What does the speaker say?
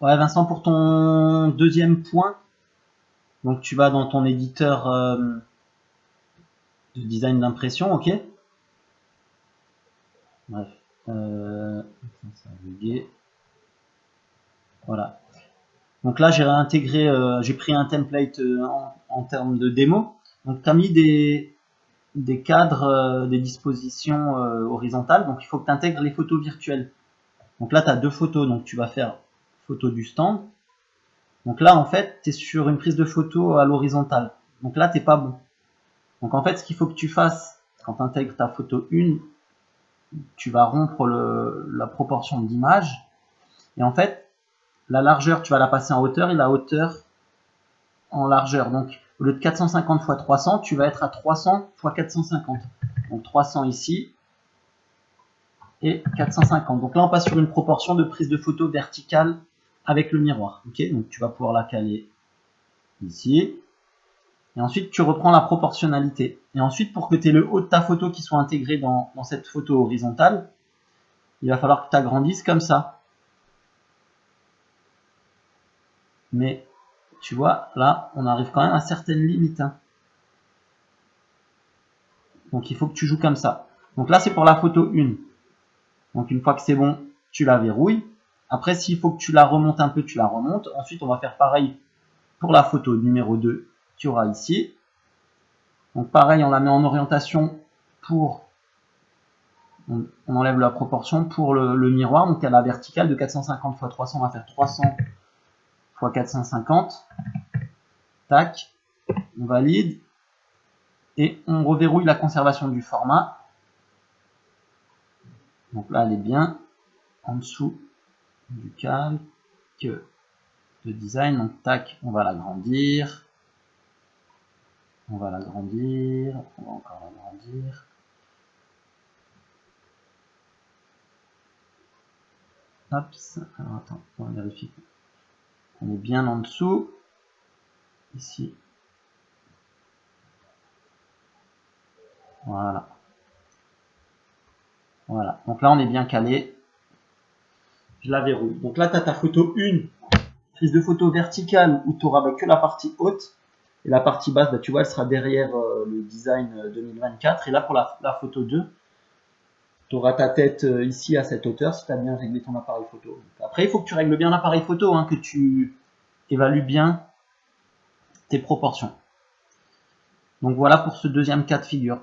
Ouais, Vincent, pour ton deuxième point, donc tu vas dans ton éditeur de design d'impression, ok? Bref, ça a bugué. Voilà. Donc là, j'ai réintégré, j'ai pris un template en termes de démo. Donc tu as mis des cadres, des dispositions horizontales. Donc il faut que tu intègres les photos virtuelles. Donc là, tu as deux photos. Donc tu vas faire photo du stand. Donc là, en fait, tu es sur une prise de photo à l'horizontale. Donc là, t'es pas bon. Donc en fait, ce qu'il faut que tu fasses quand tu intègres ta photo 1, tu vas rompre la proportion d'image. Et en fait, la largeur, tu vas la passer en hauteur et la hauteur en largeur. Donc au lieu de 450 x 300, tu vas être à 300 x 450. Donc 300 ici et 450. Donc là, on passe sur une proportion de prise de photo verticale avec le miroir. Ok, donc tu vas pouvoir la caler ici. Et ensuite, tu reprends la proportionnalité. Et ensuite, pour que tu aies le haut de ta photo qui soit intégré dans cette photo horizontale, il va falloir que tu agrandisses comme ça. Mais tu vois, là, on arrive quand même à certaines limites. Hein. Donc, il faut que tu joues comme ça. Donc là, c'est pour la photo 1. Donc, une fois que c'est bon, tu la verrouilles. Après, s'il faut que tu la remontes un peu, tu la remontes. Ensuite, on va faire pareil pour la photo numéro 2. Tu auras ici. Donc, pareil, on la met en orientation pour... On enlève la proportion pour le miroir. Donc, à la verticale de 450 x 300, on va faire 300 x 450. Tac. On valide. Et on reverrouille la conservation du format. Donc là, elle est bien en dessous du calque de design. Donc, tac, on va l'agrandir. On va l'agrandir. On va encore l'agrandir. Hop. Alors, attends, on va vérifier. On est bien en dessous. Ici. Voilà. Voilà. Donc là, on est bien calé. Je la verrouille. Donc là, tu as ta photo 1, prise de photo verticale où tu n'auras que la partie haute. Et la partie basse, bah, tu vois, elle sera derrière le design 2024. Et là, pour la photo 2, tu auras ta tête ici à cette hauteur si tu as bien réglé ton appareil photo. Donc, après, il faut que tu règles bien l'appareil photo, hein, que tu évalues bien tes proportions. Donc voilà pour ce deuxième cas de figure.